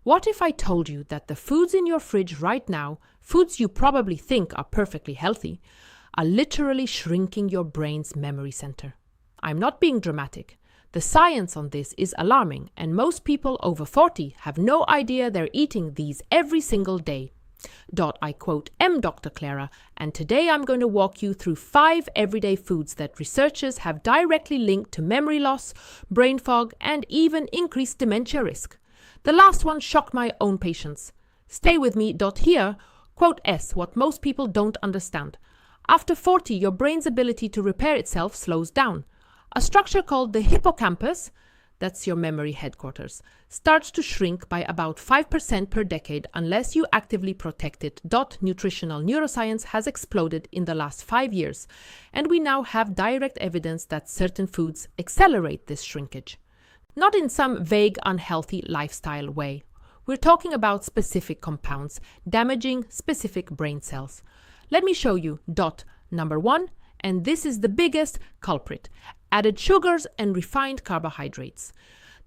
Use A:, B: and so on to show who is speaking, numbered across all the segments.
A: What if I told you that the foods in your fridge right now, foods you probably think are perfectly healthy, are literally shrinking your brain's memory center? I'm not being dramatic. The science on this is alarming, and most people over 40 have no idea they're eating these every single day. I quote Dr. Clara, and today I'm going to walk you through 5 everyday foods that researchers have directly linked to memory loss, brain fog, and even increased dementia risk. The last one shocked my own patients. Stay with me. Here, quote S, what most people don't understand. After 40, your brain's ability to repair itself slows down. A structure called the hippocampus, that's your memory headquarters, starts to shrink by about 5% per decade unless you actively protect it. Nutritional neuroscience has exploded in the last 5 years, and we now have direct evidence that certain foods accelerate this shrinkage. Not in some vague, unhealthy lifestyle way. We're talking about specific compounds damaging specific brain cells. Let me show you. Number 1, and this is the biggest culprit: added sugars and refined carbohydrates.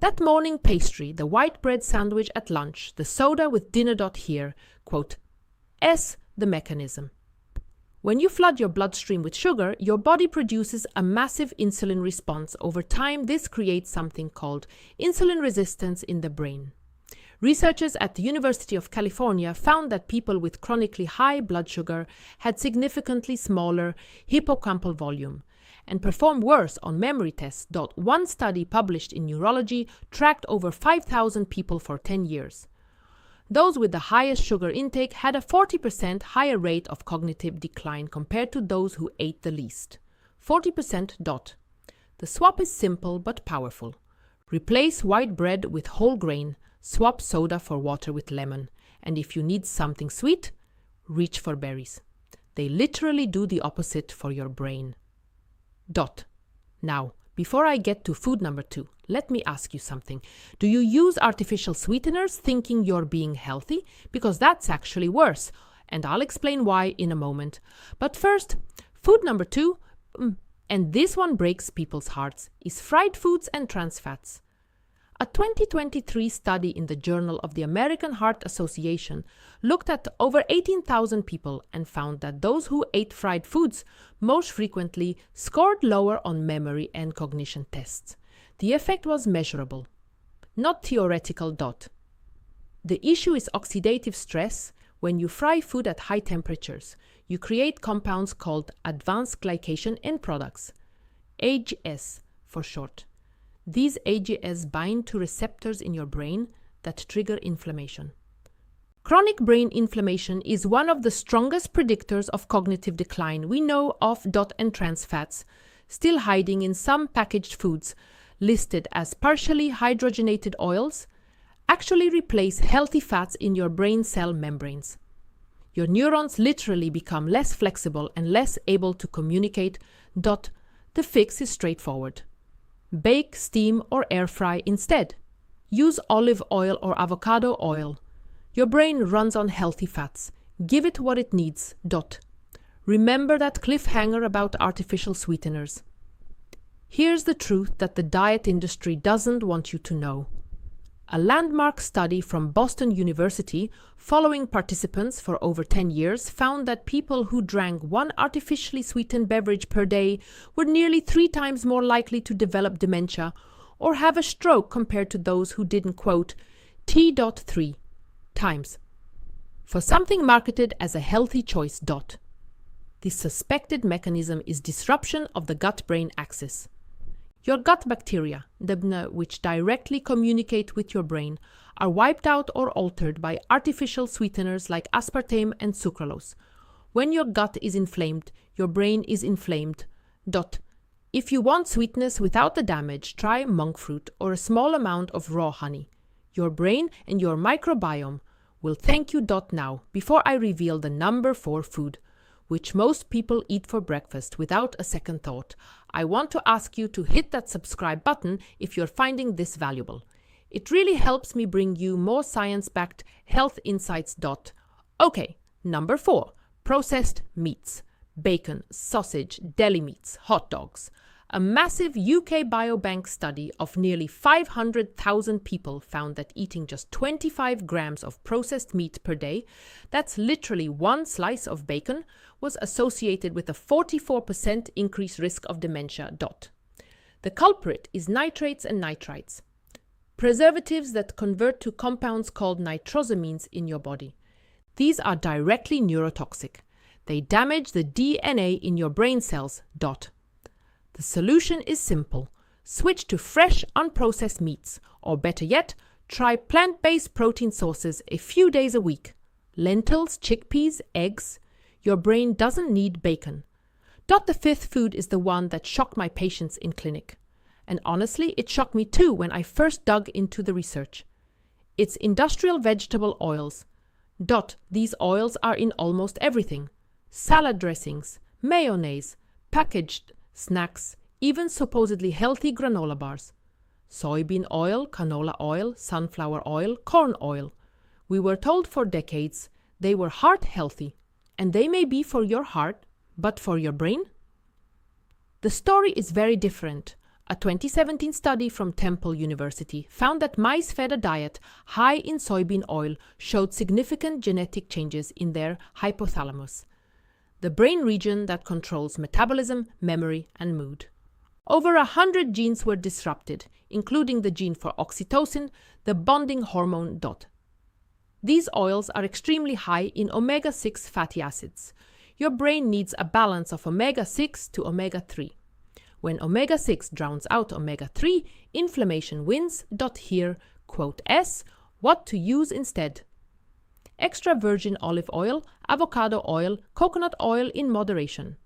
A: That morning pastry, the white bread sandwich at lunch, the soda with dinner. Here, quote S, the mechanism. When you flood your bloodstream with sugar, your body produces a massive insulin response. Over time, this creates something called insulin resistance in the brain. Researchers at the University of California found that people with chronically high blood sugar had significantly smaller hippocampal volume and performed worse on memory tests. One study published in Neurology tracked over 5,000 people for 10 years. Those with the highest sugar intake had a 40% higher rate of cognitive decline compared to those who ate the least. 40%. The swap is simple but powerful. Replace white bread with whole grain. Swap soda for water with lemon. And if you need something sweet, reach for berries. They literally do the opposite for your brain. Now, before I get to food number 2, let me ask you something. Do you use artificial sweeteners thinking you're being healthy? Because that's actually worse, and I'll explain why in a moment. But first, food number 2, and this one breaks people's hearts, is fried foods and trans fats. A 2023 study in the Journal of the American Heart Association looked at over 18,000 people and found that those who ate fried foods most frequently scored lower on memory and cognition tests. The effect was measurable, not theoretical. The issue is oxidative stress. When you fry food at high temperatures, you create compounds called advanced glycation end products, AGS for short. These AGS bind to receptors in your brain that trigger inflammation. Chronic brain inflammation is one of the strongest predictors of cognitive decline we know of. And trans fats, still hiding in some packaged foods listed as partially hydrogenated oils, actually replace healthy fats in your brain cell membranes. Your neurons literally become less flexible and less able to communicate. The fix is straightforward. Bake, steam, or air fry instead. Use olive oil or avocado oil. Your brain runs on healthy fats. Give it what it needs. Remember that cliffhanger about artificial sweeteners. Here's the truth that the diet industry doesn't want you to know. A landmark study from Boston University, following participants for over 10 years, found that people who drank 1 artificially sweetened beverage per day were nearly 3 times more likely to develop dementia or have a stroke compared to those who didn't, quote, T.3 times for something marketed as a healthy choice. The suspected mechanism is disruption of the gut-brain axis. Your gut bacteria, which directly communicate with your brain, are wiped out or altered by artificial sweeteners like aspartame and sucralose. When your gut is inflamed, your brain is inflamed. If you want sweetness without the damage, try monk fruit or a small amount of raw honey. Your brain and your microbiome will thank you. Now, before I reveal the number 4 food, which most people eat for breakfast without a second thought, I want to ask you to hit that subscribe button if you're finding this valuable. It really helps me bring you more science-backed health insights. Okay, number 4, processed meats, bacon, sausage, deli meats, hot dogs. A massive UK Biobank study of nearly 500,000 people found that eating just 25 grams of processed meat per day, that's literally one slice of bacon, was associated with a 44% increased risk of dementia. The culprit is nitrates and nitrites, preservatives that convert to compounds called nitrosamines in your body. These are directly neurotoxic. They damage the DNA in your brain cells. The solution is simple. Switch to fresh, unprocessed meats, or better yet, try plant-based protein sources a few days a week. Lentils, chickpeas, eggs. Your brain doesn't need bacon. The fifth food is the one that shocked my patients in clinic. And honestly, it shocked me too when I first dug into the research. It's industrial vegetable oils. These oils are in almost everything. Salad dressings, mayonnaise, packaged snacks, even supposedly healthy granola bars. Soybean oil, canola oil, sunflower oil, corn oil. We were told for decades they were heart healthy, and they may be for your heart, but for your brain? The story is very different. A 2017 study from Temple University found that mice fed a diet high in soybean oil showed significant genetic changes in their hypothalamus, the brain region that controls metabolism, memory, and mood. Over 100 genes were disrupted, including the gene for oxytocin, the bonding hormone. These oils are extremely high in omega-6 fatty acids. Your brain needs a balance of omega-6 to omega-3. When omega-6 drowns out omega-3, inflammation wins. Here, quote S, what to use instead. Extra virgin olive oil, avocado oil, coconut oil in moderation.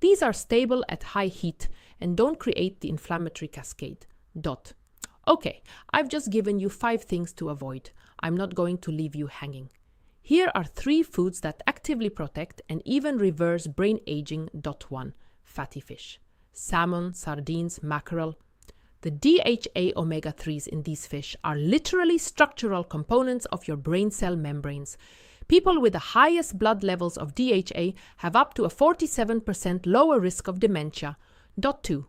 A: These are stable at high heat and don't create the inflammatory cascade. Okay, I've just given you 5 things to avoid. I'm not going to leave you hanging. Here are 3 foods that actively protect and even reverse brain aging. 1. Fatty fish. Salmon, sardines, mackerel. The DHA omega-3s in these fish are literally structural components of your brain cell membranes. People with the highest blood levels of DHA have up to a 47% lower risk of dementia. 2.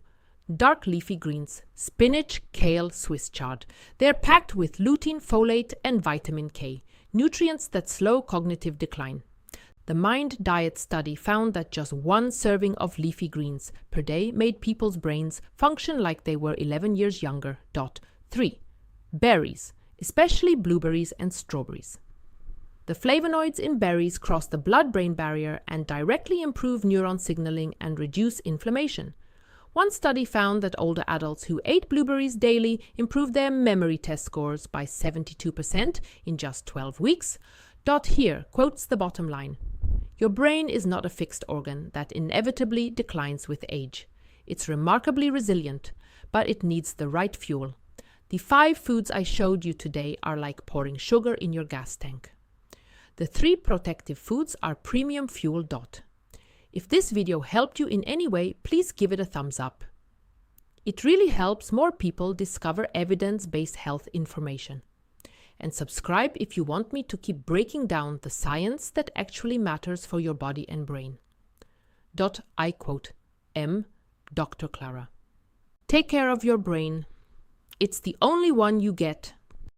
A: Dark leafy greens, spinach, kale, Swiss chard. They're packed with lutein, folate, and vitamin K, nutrients that slow cognitive decline. The Mind Diet study found that just 1 serving of leafy greens per day made people's brains function like they were 11 years younger. 3. Berries, especially blueberries and strawberries. The flavonoids in berries cross the blood-brain barrier and directly improve neuron signaling and reduce inflammation. One study found that older adults who ate blueberries daily improved their memory test scores by 72% in just 12 weeks. Here quotes the bottom line. Your brain is not a fixed organ that inevitably declines with age. It's remarkably resilient, but it needs the right fuel. The 5 foods I showed you today are like pouring sugar in your gas tank. The 3 protective foods are premium fuel. If this video helped you in any way, please give it a thumbs up. It really helps more people discover evidence-based health information. And subscribe if you want me to keep breaking down the science that actually matters for your body and brain. I quote M. Dr. Clara. Take care of your brain. It's the only one you get.